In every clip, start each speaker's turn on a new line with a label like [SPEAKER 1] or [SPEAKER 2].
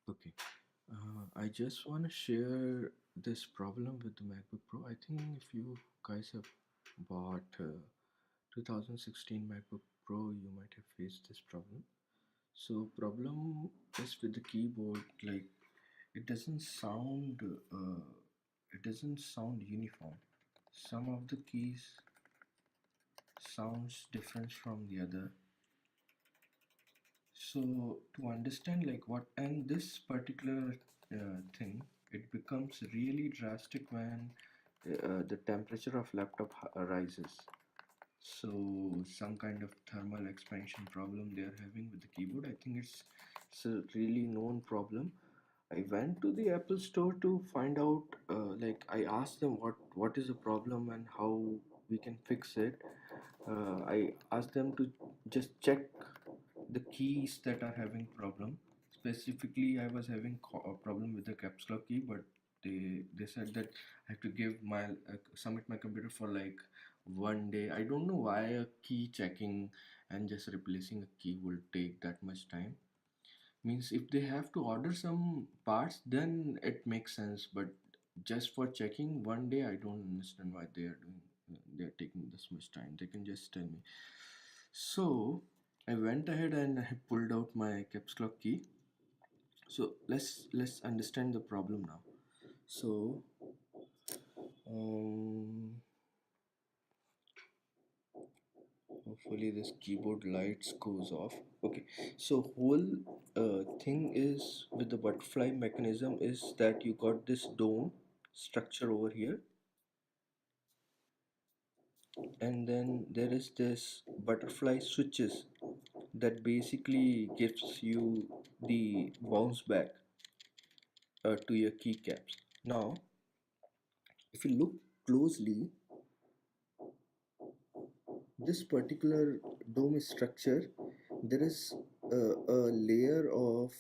[SPEAKER 1] Okay. I just want to share this problem with the MacBook Pro. I think if you guys have bought 2016 MacBook Pro, you might have faced this problem. So problem is with the keyboard, like it doesn't sound uniform. Some of the keys sounds different from the other. So to understand like what and this particular thing, it becomes really drastic when the temperature of laptop rises. So some kind of thermal expansion problem they are having with the keyboard. I think it's a really known problem. I went to the Apple store to find out. Like I asked them what is the problem and how we can fix it. I asked them to just check the keys that are having problem. Specifically, I was having a problem with the caps lock key, but they said that I have to give my submit my computer for like 1 day. I don't know why a key checking and just replacing a key will take that much time. Means if they have to order some parts, then it makes sense. But just for checking 1 day, I don't understand why they are doing. They are taking this much time. They can just tell me. So I went ahead and I pulled out my caps lock key. So let's understand the problem now. So um, hopefully this keyboard lights goes off. Okay, so whole thing is with the butterfly mechanism is that you got this dome structure over here, and then there is this butterfly switches that basically gives you the bounce back to your keycaps. Now, if you look closely, this particular dome structure, there is a layer of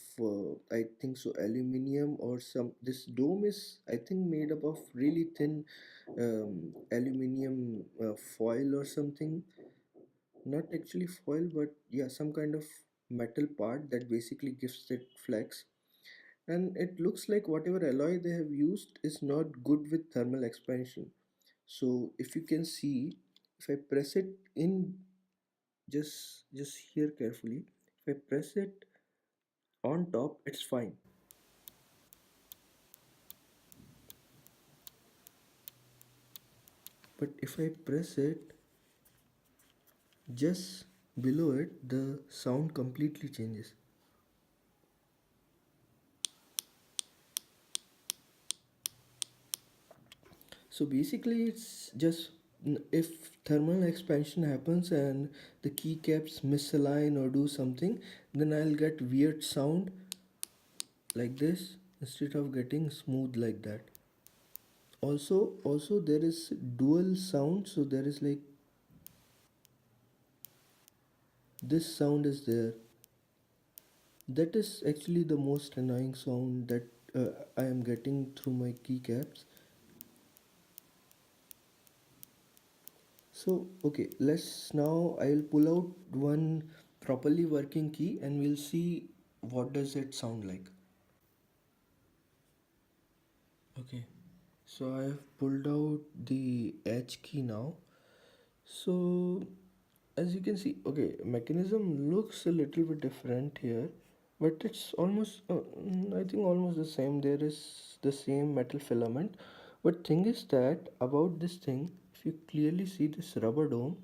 [SPEAKER 1] I think so aluminum or some. This dome is I think made up of really thin aluminum foil or something. Not actually foil, but yeah, some kind of metal part that basically gives it flex. And it looks like whatever alloy they have used is not good with thermal expansion. So if you can see, if I press it in, just here carefully, if I press it on top, it's fine. But if I press it just below it, the sound completely changes. So basically, it's just if thermal expansion happens and the keycaps misalign or do something, then I'll get weird sound like this instead of getting smooth like that. Also there is dual sound, so there is like this sound is there. That is actually the most annoying sound that I am getting through my keycaps. So okay, let's now I'll pull out one properly working key and we'll see what does it sound like. Okay, so I have pulled out the H key now. So as you can see, okay, mechanism looks a little bit different here, but it's almost I think almost the same. There is the same metal filament, but thing is that about this thing, if you clearly see this rubber dome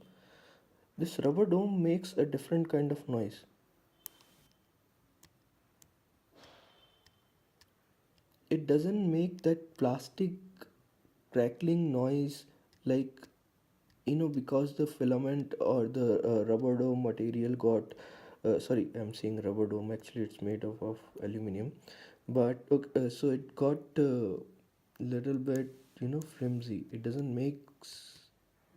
[SPEAKER 1] makes a different kind of noise. It doesn't make that plastic crackling noise like because the filament or the rubber dome material got sorry, I'm saying rubber dome, actually it's made of aluminum, but okay, so it got little bit flimsy. It doesn't make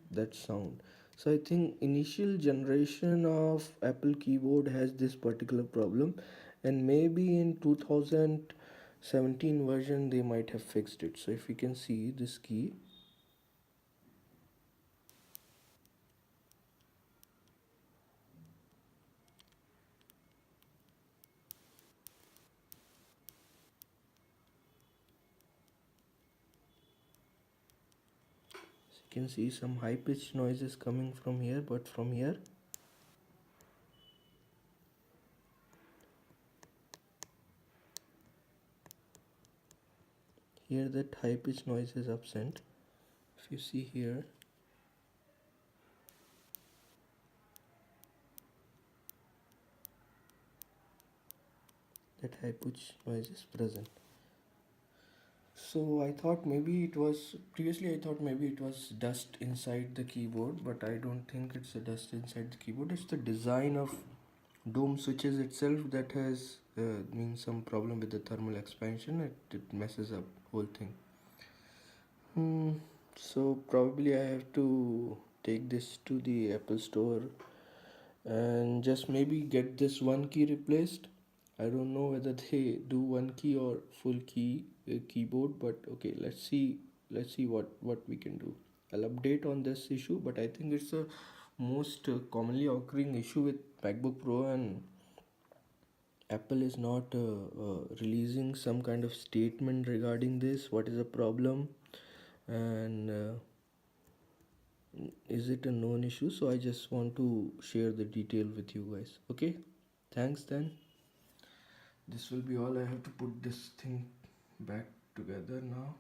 [SPEAKER 1] that sound. So I think initial generation of Apple keyboard has this particular problem, and maybe in 2017 version they might have fixed it. So if you can see this key, can see some high pitched noises coming from here, but from here that high pitched noise is absent. If you see here, that high pitched noise is present. So I thought maybe it was previously I thought maybe it was dust inside the keyboard, but I don't think it's a dust inside the keyboard. It's the design of dome switches itself that has means some problem with the thermal expansion. It messes up whole thing. So probably I have to take this to the Apple store and just maybe get this one key replaced. I don't know whether they do one key or full key keyboard, but okay, let's see what we can do. I'll update on this issue, but I think it's a most commonly occurring issue with MacBook Pro, and Apple is not releasing some kind of statement regarding this. What is the problem, and is it a known issue? So I just want to share the detail with you guys. Okay, thanks then. This will be all. I have to put this thing back together now.